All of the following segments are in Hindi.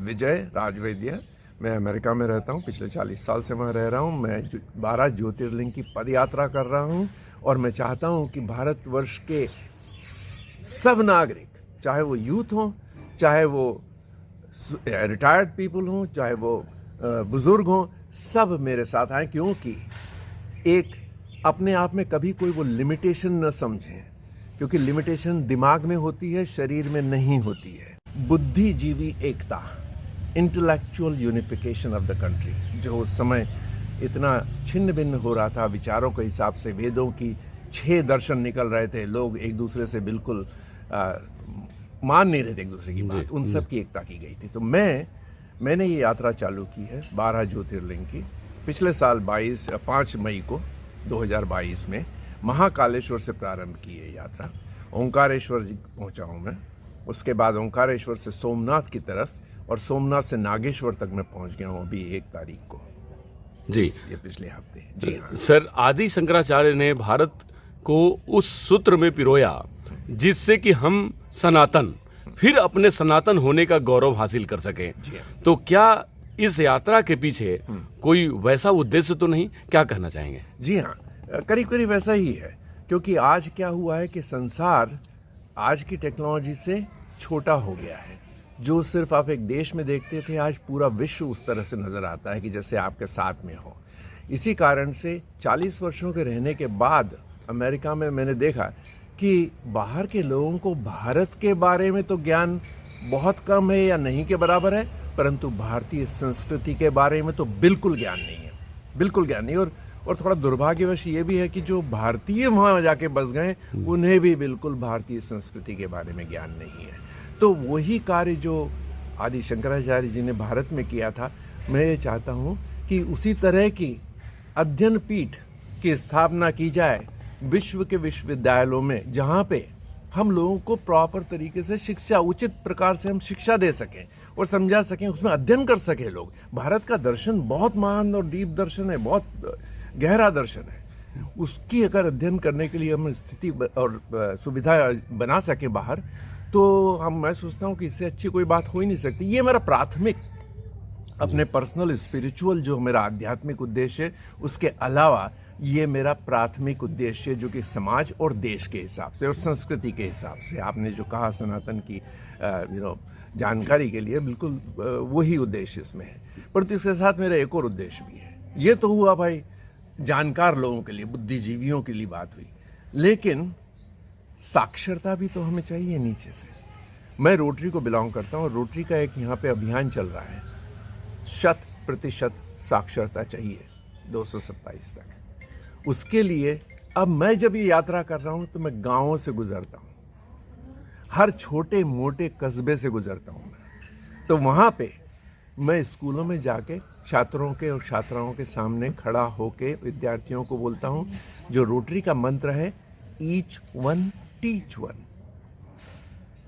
विजय राजवैद्य। मैं अमेरिका में रहता हूँ, पिछले 40 साल से वहाँ रह रहा हूँ। मैं 12 ज्योतिर्लिंग की पद यात्रा कर रहा हूँ और मैं चाहता हूँ कि भारतवर्ष के सब नागरिक, चाहे वो यूथ हों, चाहे वो रिटायर्ड पीपल हों, चाहे वो बुजुर्ग हों, सब मेरे साथ आए, क्योंकि एक अपने आप में कभी कोई वो लिमिटेशन न समझें, क्योंकि लिमिटेशन दिमाग में होती है, शरीर में नहीं होती है। बुद्धिजीवी एकता, intellectual unification of the country, जो उस समय इतना छिन्न भिन्न हो रहा था विचारों के हिसाब से, वेदों की 6 दर्शन निकल रहे थे, लोग एक दूसरे से बिल्कुल मान नहीं रहे थे एक दूसरे की बात, उन सब की एकता की गई थी। तो मैंने ये यात्रा चालू की है 12 ज्योतिर्लिंग की। पिछले साल 5 मई को 2022 में महाकालेश्वर से प्रारंभ की है यात्रा। ओंकारेश्वर जी पहुंचा हूं मैं, उसके बाद ओंकारेश्वर से सोमनाथ की तरफ, और सोमनाथ से नागेश्वर तक मैं पहुंच गया हूं अभी 1 तारीख को जी। ये पिछले हफ्ते। जी हाँ सर, आदि शंकराचार्य ने भारत को उस सूत्र में पिरोया जिससे कि हम सनातन, फिर अपने सनातन होने का गौरव हासिल कर सकें। तो क्या इस यात्रा के पीछे कोई वैसा उद्देश्य तो नहीं, क्या कहना चाहेंगे? जी हाँ, करीब करीब वैसा ही है, क्योंकि आज क्या हुआ है कि संसार आज की टेक्नोलॉजी से छोटा हो गया है। जो सिर्फ आप एक देश में देखते थे, आज पूरा विश्व उस तरह से नजर आता है कि जैसे आपके साथ में हो। इसी कारण से 40 वर्षों के रहने के बाद अमेरिका में मैंने देखा कि बाहर के लोगों को भारत के बारे में तो ज्ञान बहुत कम है या नहीं के बराबर है, परंतु भारतीय संस्कृति के बारे में तो बिल्कुल ज्ञान नहीं है, बिल्कुल ज्ञान नहीं। और थोड़ा दुर्भाग्यवश ये भी है कि जो भारतीय वहाँ जाके बस गए, उन्हें भी बिल्कुल भारतीय संस्कृति के बारे में ज्ञान नहीं है। तो वही कार्य जो आदि शंकराचार्य जी ने भारत में किया था, मैं ये चाहता हूँ कि उसी तरह की अध्ययन पीठ की स्थापना की जाए विश्व के विश्वविद्यालयों में, जहाँ पे हम लोगों को प्रॉपर तरीके से शिक्षा, उचित प्रकार से हम शिक्षा दे सकें और समझा सकें, उसमें अध्ययन कर सकें लोग। भारत का दर्शन बहुत महान और डीप दर्शन है, बहुत गहरा दर्शन है। उसकी अगर अध्ययन करने के लिए हम स्थिति और सुविधा बना सके बाहर, तो मैं सोचता हूँ कि इससे अच्छी कोई बात हो ही नहीं सकती। ये मेरा प्राथमिक, अपने पर्सनल स्पिरिचुअल जो मेरा आध्यात्मिक उद्देश्य है, उसके अलावा ये मेरा प्राथमिक उद्देश्य जो कि समाज और देश के हिसाब से और संस्कृति के हिसाब से, आपने जो कहा सनातन की जानकारी के लिए, बिल्कुल वही उद्देश्य इसमें है। परंतु इसके साथ मेरा एक और उद्देश्य भी है। ये तो हुआ भाई जानकार लोगों के लिए, बुद्धिजीवियों के लिए बात हुई, लेकिन साक्षरता भी तो हमें चाहिए नीचे से। मैं रोटरी को बिलोंग करता हूँ, रोटरी का एक यहाँ पे अभियान चल रहा है, 100% साक्षरता चाहिए 227 तक। उसके लिए अब मैं जब ये यात्रा कर रहा हूँ तो मैं गांवों से गुजरता हूँ, हर छोटे मोटे कस्बे से गुजरता हूँ मैं। तो वहाँ पे मैं स्कूलों में जाके छात्रों के और छात्राओं के सामने खड़ा होके विद्यार्थियों को बोलता हूँ, जो रोटरी का मंत्र है, ईच वन टीच वन।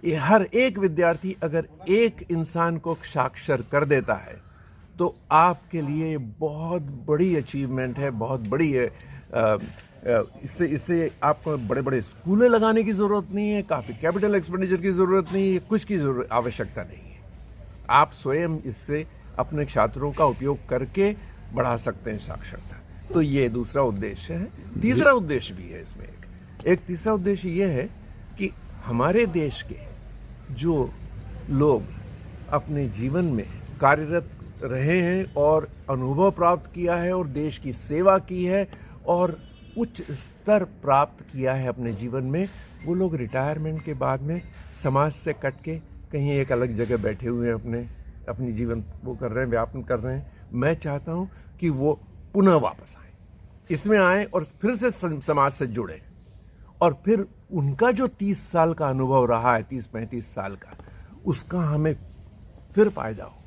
ये हर एक विद्यार्थी अगर एक इंसान को साक्षर कर देता है तो आपके लिए बहुत बड़ी अचीवमेंट है, बहुत बड़ी है। इससे आपको बड़े बड़े स्कूलें लगाने की ज़रूरत नहीं है, काफ़ी कैपिटल एक्सपेंडिचर की ज़रूरत नहीं है, कुछ की आवश्यकता नहीं है। आप स्वयं इससे अपने छात्रों का उपयोग करके बढ़ा सकते हैं साक्षरता। तो ये दूसरा उद्देश्य है। तीसरा उद्देश्य भी है इसमें, एक तीसरा उद्देश्य ये है कि हमारे देश के जो लोग अपने जीवन में कार्यरत रहे हैं और अनुभव प्राप्त किया है और देश की सेवा की है और उच्च स्तर प्राप्त किया है अपने जीवन में, वो लोग रिटायरमेंट के बाद में समाज से कट के कहीं एक अलग जगह बैठे हुए हैं, अपनी जीवन वो कर रहे हैं, व्यापन कर रहे हैं। मैं चाहता हूँ कि वो पुनः वापस आए, इसमें आए और फिर से समाज से जुड़े, और फिर उनका जो 30 साल का अनुभव रहा है, 30-35 साल का, उसका हमें फिर फायदा हो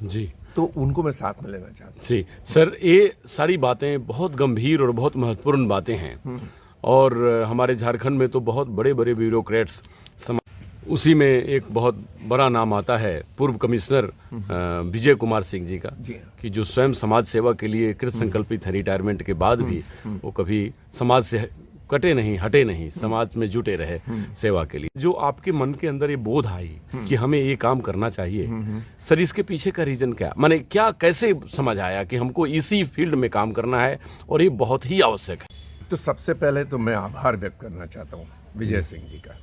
जी। तो उनको मैं साथ में लेना चाहता हूँ। जी सर, ये सारी बातें बहुत गंभीर और बहुत महत्वपूर्ण बातें हैं, और हमारे झारखंड में तो बहुत बड़े बड़े ब्यूरोक्रेट्स, उसी में एक बहुत बड़ा नाम आता है पूर्व कमिश्नर विजय कुमार सिंह जी का, कि जो स्वयं समाज सेवा के लिए कृत संकल्पित है। रिटायरमेंट के बाद भी वो कभी समाज से कटे नहीं, हटे नहीं, समाज में जुटे रहे सेवा के लिए। जो आपके मन के अंदर ये बोध आई कि हमें ये काम करना चाहिए, सर इसके पीछे का रीजन क्या, माने क्या कैसे समझ आया कि हमको इसी फील्ड में काम करना है और ये बहुत ही आवश्यक है? तो सबसे पहले तो मैं आभार व्यक्त करना चाहता हूँ विजय सिंह जी का।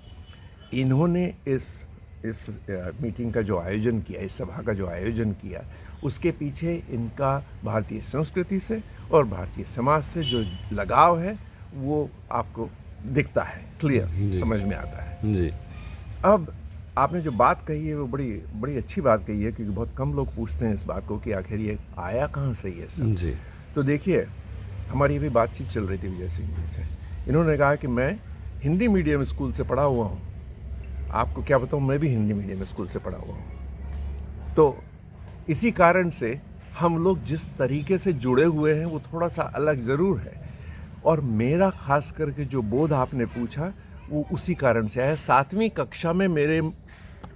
इन्होंने इस मीटिंग का जो आयोजन किया, इस सभा का जो आयोजन किया, उसके पीछे इनका भारतीय संस्कृति से और भारतीय समाज से जो लगाव है वो आपको दिखता है, क्लियर समझ में आता है जी। अब आपने जो बात कही है वो बड़ी अच्छी बात कही है, क्योंकि बहुत कम लोग पूछते हैं इस बात को कि आखिर ये आया कहाँ से ये सब। जी। तो देखिए, हमारी अभी बातचीत चल रही थी विजय सिंह जी से। इन्होंने कहा कि मैं हिंदी मीडियम स्कूल से पढ़ा हुआ हूँ। आपको क्या बताऊँ, मैं भी हिंदी मीडियम स्कूल से पढ़ा हुआ हूँ। तो इसी कारण से हम लोग जिस तरीके से जुड़े हुए हैं वो थोड़ा सा अलग ज़रूर है। और मेरा खास करके जो बोध आपने पूछा वो उसी कारण से आया। 7वीं कक्षा में मेरे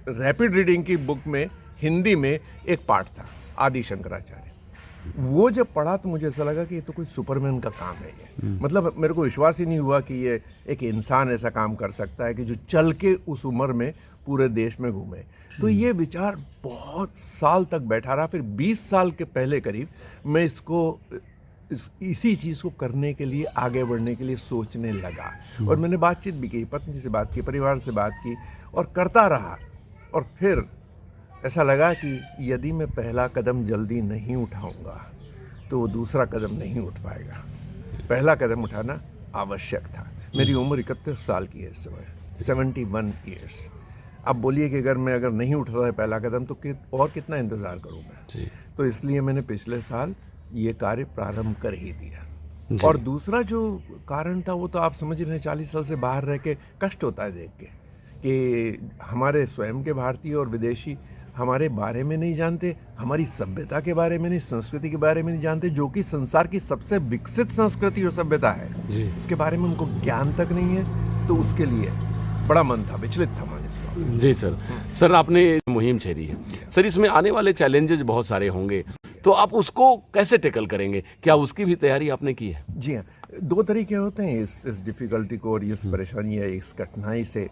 रैपिड रीडिंग की बुक में हिंदी में एक पाठ था, आदि शंकराचार्य। वो जब पढ़ा तो मुझे ऐसा लगा कि ये तो कोई सुपरमैन का काम है ये। मतलब मेरे को विश्वास ही नहीं हुआ कि ये एक इंसान ऐसा काम कर सकता है कि जो चल के उस उम्र में पूरे देश में घूमे। तो ये विचार बहुत साल तक बैठा रहा। फिर 20 साल के पहले करीब मैं इसी चीज़ को करने के लिए, आगे बढ़ने के लिए सोचने लगा। और मैंने बातचीत भी की, पत्नी से बात की, परिवार से बात की और करता रहा। और फिर ऐसा लगा कि यदि मैं पहला कदम जल्दी नहीं उठाऊंगा तो वो दूसरा कदम नहीं उठ पाएगा। पहला कदम उठाना आवश्यक था। मेरी उम्र 31 साल की है इस समय, 71 ईयर्स। अब बोलिए कि अगर नहीं उठ रहा है पहला कदम तो और कितना इंतज़ार करूँ मैं। तो इसलिए मैंने पिछले साल ये कार्य प्रारंभ कर ही दिया। और दूसरा जो कारण था वो तो आप समझ रहे हैं, 40 साल से बाहर रह के कष्ट होता है देख के कि हमारे स्वयं के भारतीय और विदेशी हमारे बारे में नहीं जानते, हमारी सभ्यता के बारे में नहीं, संस्कृति के बारे में नहीं जानते, जो कि संसार की सबसे विकसित संस्कृति और सभ्यता है, इसके बारे में उनको ज्ञान तक नहीं है। तो उसके लिए बड़ा मन था, विचलित था मन इस बात। जी सर। सर आपने मुहिम छेड़ी है सर, इसमें आने वाले चैलेंजेस बहुत सारे होंगे, तो आप उसको कैसे टैकल करेंगे? क्या उसकी भी तैयारी आपने की है? जी हाँ, 2 तरीके होते हैं इस डिफ़िकल्टी को और इस परेशानी या इस कठिनाई से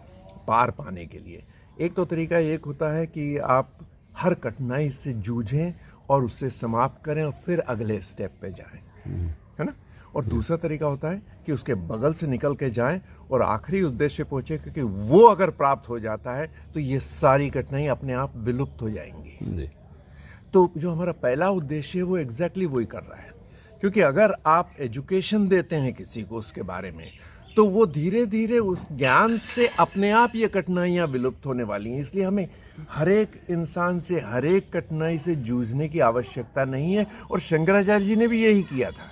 पार पाने के लिए। एक तो तरीका एक होता है कि आप हर कठिनाई से जूझें और उससे समाप्त करें और फिर अगले स्टेप पे जाएं, है ना। और दूसरा तरीका होता है कि उसके बगल से निकल के जाएं और आखिरी उद्देश्य पहुंचे, क्योंकि वो अगर प्राप्त हो जाता है तो ये सारी कठिनाई अपने आप विलुप्त हो जाएंगी। तो जो हमारा पहला उद्देश्य है वो एग्जैक्टली वही कर रहा है। क्योंकि अगर आप एजुकेशन देते हैं किसी को उसके बारे में, तो वो धीरे धीरे उस ज्ञान से अपने आप ये कठिनाइयाँ विलुप्त होने वाली हैं। इसलिए हमें हर एक इंसान से हर एक कठिनाई से जूझने की आवश्यकता नहीं है। और शंकराचार्य जी ने भी यही किया था।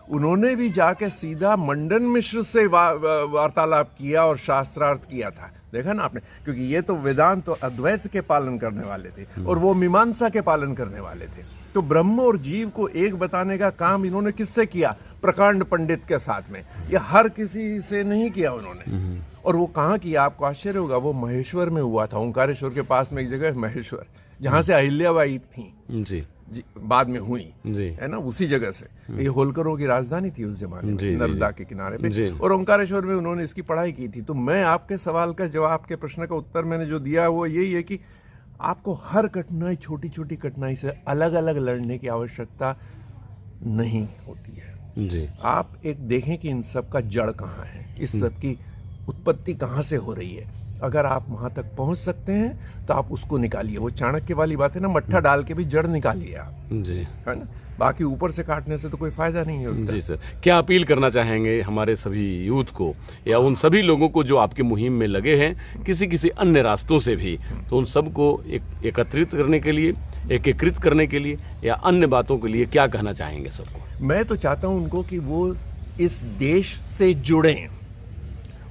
उन्होंने भी जाके सीधा मंडन मिश्र से वार्तालाप किया और शास्त्रार्थ किया था। देखा ना आपने, क्योंकि ये तो वेदांत तो अद्वैत के पालन करने वाले थे और वो मीमांसा के पालन करने वाले थे। तो ब्रह्म और जीव को एक बताने का काम इन्होंने किससे किया? प्रकांड पंडित के साथ में। ये हर किसी से नहीं किया उन्होंने। और वो कहाँ किया? आपको आश्चर्य होगा, वो महेश्वर में हुआ था। ओंकारेश्वर के पास में एक जगह है महेश्वर, जहाँ से अहिल्याबाई थी जी, बाद में हुई है ना, उसी जगह से। ये होलकरों की राजधानी थी उस जमाने में, नर्मदा के किनारे पे। और ओंकारेश्वर में उन्होंने इसकी पढ़ाई की थी। तो मैं आपके सवाल का जवाब, आपके प्रश्न का उत्तर मैंने जो दिया वो यही है कि आपको हर कठिनाई, छोटी छोटी कठिनाई से अलग अलग लड़ने की आवश्यकता नहीं होती है जी। आप एक देखें कि इन सब का जड़ कहाँ है, इस सब की उत्पत्ति कहाँ से हो रही है। अगर आप वहां तक पहुंच सकते हैं तो आप उसको निकालिए। वो चाणक्य वाली बात है ना, मट्ठा डाल के भी जड़ निकालिए आप जी, है ना। बाकी ऊपर से काटने से तो कोई फायदा नहीं है उसका। जी सर, क्या अपील करना चाहेंगे हमारे सभी यूथ को या उन सभी लोगों को जो आपकी मुहिम में लगे हैं किसी अन्य रास्तों से भी, तो उन सबको एकत्रित करने के लिए, एकीकृत करने के लिए या अन्य बातों के लिए क्या कहना चाहेंगे सबको? मैं तो चाहता हूं उनको कि वो इस देश से जुड़ें।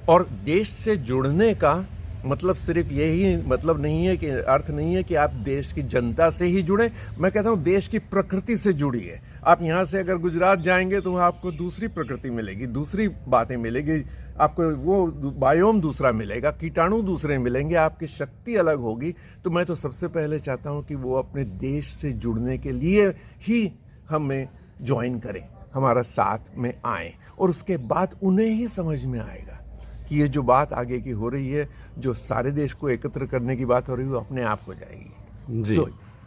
और देश से जुड़ने का मतलब सिर्फ यही मतलब नहीं है कि अर्थ नहीं है कि आप देश की जनता से ही जुड़ें। मैं कहता हूँ देश की प्रकृति से जुड़िए। आप यहाँ से अगर गुजरात जाएंगे तो आपको दूसरी प्रकृति मिलेगी, दूसरी बातें मिलेगी, आपको वो बायोम दूसरा मिलेगा, कीटाणु दूसरे मिलेंगे, आपकी शक्ति अलग होगी। तो मैं तो सबसे पहले चाहता हूँ कि वो अपने देश से जुड़ने के लिए ही हमें ज्वाइन करें, हमारा साथ में आएँ। और उसके बाद उन्हें ही समझ में आएगा कि ये जो बात आगे की हो रही है, जो सारे देश को एकत्र करने की बात हो रही है, वो अपने आप हो जाएगी। जी।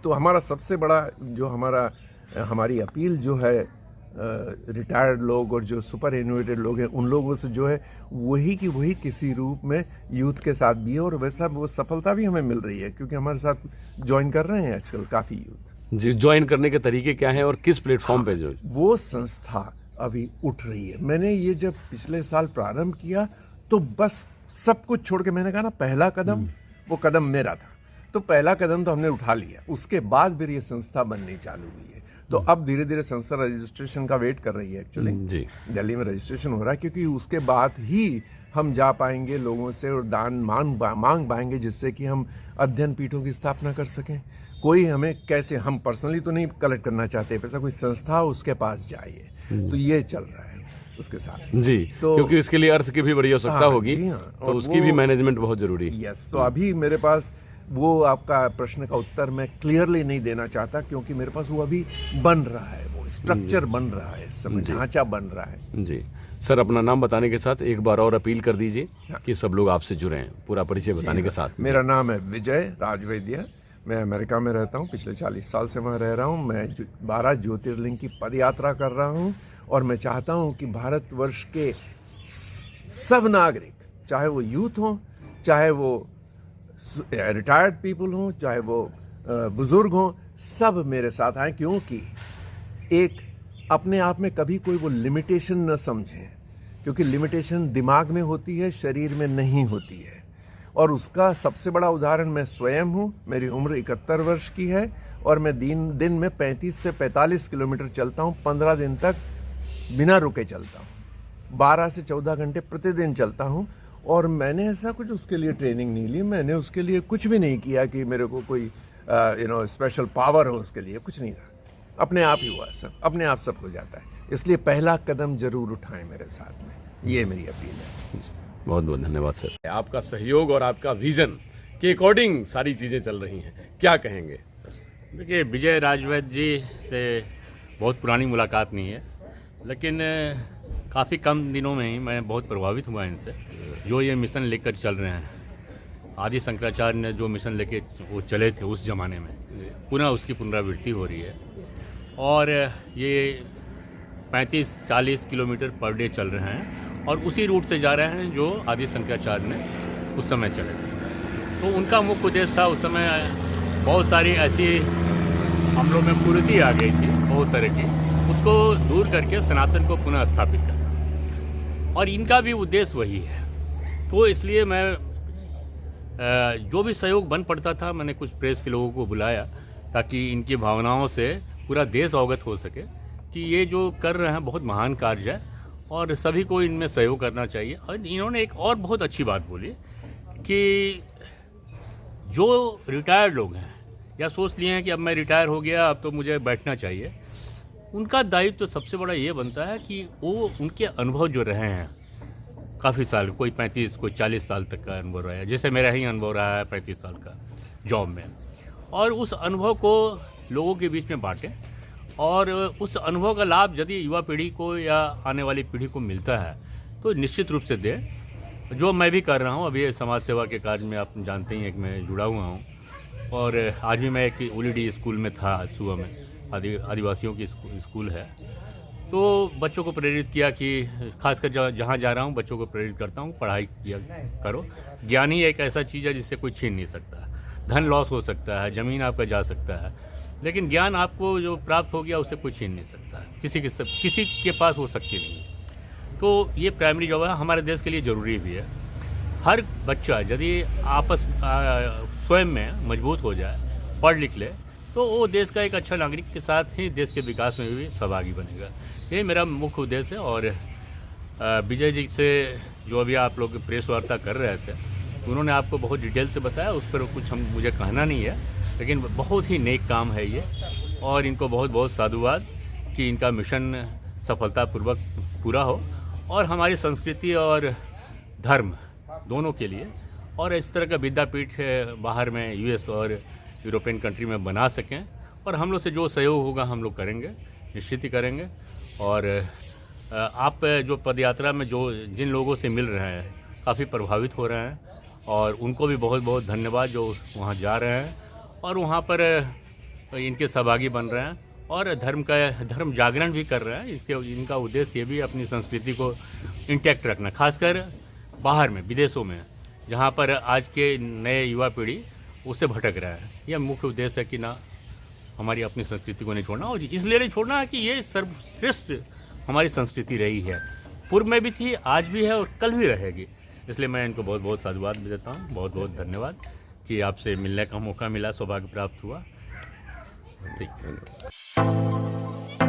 तो हमारा सबसे बड़ा जो हमारी अपील जो है रिटायर्ड लोग और जो सुपर एनुएटेड लोग हैं उन लोगों से जो है वही की वही किसी रूप में यूथ के साथ भी है, और वैसा वो सफलता भी हमें मिल रही है क्योंकि हमारे साथ ज्वाइन कर रहे हैं आजकल काफ़ी यूथ। जी, ज्वाइन करने के तरीके क्या हैं और किस प्लेटफॉर्म पे जो? वो संस्था अभी उठ रही है। मैंने ये जब पिछले साल प्रारंभ किया तो बस सब कुछ छोड़ के मैंने कहा ना, पहला कदम वो कदम मेरा था, तो पहला कदम तो हमने उठा लिया। उसके बाद फिर ये संस्था बननी चालू हुई है। तो अब धीरे धीरे संस्था रजिस्ट्रेशन का वेट कर रही है। एक्चुअली जी। दिल्ली में रजिस्ट्रेशन हो रहा है क्योंकि उसके बाद ही हम जा पाएंगे लोगों से और दान मांग पाएंगे, जिससे कि हम अध्ययन पीठों की स्थापना कर सकें। कोई हमें कैसे, हम पर्सनली तो नहीं कलेक्ट करना चाहते पैसा, कोई संस्था उसके पास जाइए, तो ये चल रहा है उसके साथ। जी, तो क्योंकि इसके लिए अर्थ की भी बड़ी आवश्यकता होगी, जी हाँ, तो उसकी भी मैनेजमेंट बहुत जरूरी है। यस, तो अभी मेरे पास वो आपका प्रश्न का उत्तर मैं क्लियरली नहीं देना चाहता क्योंकि मेरे पास वो अभी बन रहा है, वो स्ट्रक्चर बन रहा है, इस समय ढांचा बन रहा है। जी सर, अपना नाम बताने के साथ एक बार और अपील कर दीजिए कि सब लोग आपसे जुड़े हैं, पूरा परिचय बताने के साथ। मेरा नाम है विजय राजवैद्य, मैं अमेरिका में रहता हूँ, पिछले 40 साल से वहाँ रह रहा हूँ। मैं 12 ज्योतिर्लिंग की पद यात्रा कर रहा हूँ और मैं चाहता हूँ कि भारतवर्ष के सब नागरिक, चाहे वो यूथ हों, चाहे वो रिटायर्ड पीपल हों, चाहे वो बुजुर्ग हों, सब मेरे साथ आए, क्योंकि एक अपने आप में कभी कोई वो लिमिटेशन न समझें, क्योंकि लिमिटेशन दिमाग में होती है, शरीर में नहीं होती है। और उसका सबसे बड़ा उदाहरण मैं स्वयं हूँ। मेरी उम्र 71 वर्ष की है और मैं दिन में 35 से 45 किलोमीटर चलता हूँ, 15 दिन तक बिना रुके चलता हूँ, 12 से 14 घंटे प्रतिदिन चलता हूँ। और मैंने ऐसा कुछ उसके लिए ट्रेनिंग नहीं ली, मैंने उसके लिए कुछ भी नहीं किया कि मेरे को कोई स्पेशल पावर हो, उसके लिए कुछ नहीं था, अपने आप ही हुआ सब, अपने आप सब हो जाता है। इसलिए पहला कदम जरूर उठाएं मेरे साथ में, ये मेरी अपील है। बहुत बहुत धन्यवाद सर। आपका सहयोग और आपका विजन के अकॉर्डिंग सारी चीज़ें चल रही हैं, क्या कहेंगे सर? देखिए, विजय राजवैद्य जी से बहुत पुरानी मुलाकात नहीं है, लेकिन काफ़ी कम दिनों में ही मैं बहुत प्रभावित हुआ इनसे। जो ये मिशन लेकर चल रहे हैं, आदि शंकराचार्य ने जो मिशन लेके वो चले थे उस ज़माने में, पुनः उसकी पुनरावृत्ति हो रही है। और ये 35-40 किलोमीटर पर डे चल रहे हैं और उसी रूट से जा रहे हैं जो आदि शंकराचार्य ने उस समय चले थे। तो उनका मुख्य उद्देश्य था, उस समय बहुत सारी ऐसी हम लोग में कुरीति आ गई थी बहुत तरह की, उसको दूर करके सनातन को पुनः स्थापित करना, और इनका भी उद्देश्य वही है। तो इसलिए मैं जो भी सहयोग बन पड़ता था, मैंने कुछ प्रेस के लोगों को बुलाया ताकि इनकी भावनाओं से पूरा देश अवगत हो सके कि ये जो कर रहे हैं बहुत महान कार्य है और सभी को इनमें सहयोग करना चाहिए। और इन्होंने एक और बहुत अच्छी बात बोली कि जो रिटायर्ड लोग हैं या सोच लिए हैं कि अब मैं रिटायर हो गया, अब तो मुझे बैठना चाहिए, उनका दायित्व तो सबसे बड़ा ये बनता है कि वो उनके अनुभव जो रहे हैं काफ़ी साल, कोई 35 कोई 40 साल तक का अनुभव रहा है, जैसे मेरा ही अनुभव रहा है 35 साल का जॉब में, और उस अनुभव को लोगों के बीच में बांटें और उस अनुभव का लाभ यदि युवा पीढ़ी को या आने वाली पीढ़ी को मिलता है तो निश्चित रूप से दें। जो मैं भी कर रहा हूँ अभी समाज सेवा के कार्य में, आप जानते ही हैं कि मैं जुड़ा हुआ हूँ, और आज भी मैं एक ओलीडी स्कूल में था सुबह में, आदिवासियों की स्कूल है, तो बच्चों को प्रेरित किया कि खासकर जहाँ जा रहा हूँ बच्चों को प्रेरित करता हूँ, पढ़ाई किया करो। ज्ञान ही एक ऐसा चीज़ है जिससे कोई छीन नहीं सकता। धन लॉस हो सकता है, ज़मीन आपका जा सकता है, लेकिन ज्ञान आपको जो प्राप्त हो गया उससे कोई छीन नहीं सकता है, किसी के पास वो शक्ति नहीं है। तो ये प्राइमरी जॉब है, हमारे देश के लिए ज़रूरी भी है। हर बच्चा यदि आपस स्वयं में मजबूत हो जाए, पढ़ लिख ले, तो वो देश का एक अच्छा नागरिक के साथ ही देश के विकास में भी सहभागी बनेगा। ये मेरा मुख्य उद्देश्य है। और विजय जी से जो अभी आप लोग प्रेस वार्ता कर रहे थे, उन्होंने आपको बहुत डिटेल से बताया, उस पर कुछ मुझे कहना नहीं है, लेकिन बहुत ही नेक काम है ये, और इनको बहुत बहुत साधुवाद कि इनका मिशन सफलतापूर्वक पूरा हो और हमारी संस्कृति और धर्म दोनों के लिए, और इस तरह का विद्यापीठ बाहर में यूएस और यूरोपियन कंट्री में बना सकें। और हम लोग से जो सहयोग होगा हम लोग करेंगे, निश्चित ही करेंगे। और आप जो पदयात्रा में जो जिन लोगों से मिल रहे हैं काफ़ी प्रभावित हो रहे हैं और उनको भी बहुत बहुत धन्यवाद जो वहाँ जा रहे हैं और वहाँ पर इनके सहभागी बन रहे हैं और धर्म जागरण भी कर रहे हैं। इनका उद्देश्य ये भी अपनी संस्कृति को इंटैक्ट रखना, खासकर बाहर में विदेशों में जहाँ पर आज के नए युवा पीढ़ी उससे भटक रहा है। यह मुख्य उद्देश्य है कि ना हमारी अपनी संस्कृति को नहीं छोड़ना और इसलिए नहीं छोड़ना है कि ये सर्वश्रेष्ठ हमारी संस्कृति रही है, पूर्व में भी थी, आज भी है और कल भी रहेगी। इसलिए मैं इनको बहुत बहुत साधुवाद भी देता हूँ। बहुत बहुत धन्यवाद कि आपसे मिलने का मौका मिला, सौभाग्य प्राप्त हुआ। ठीक है।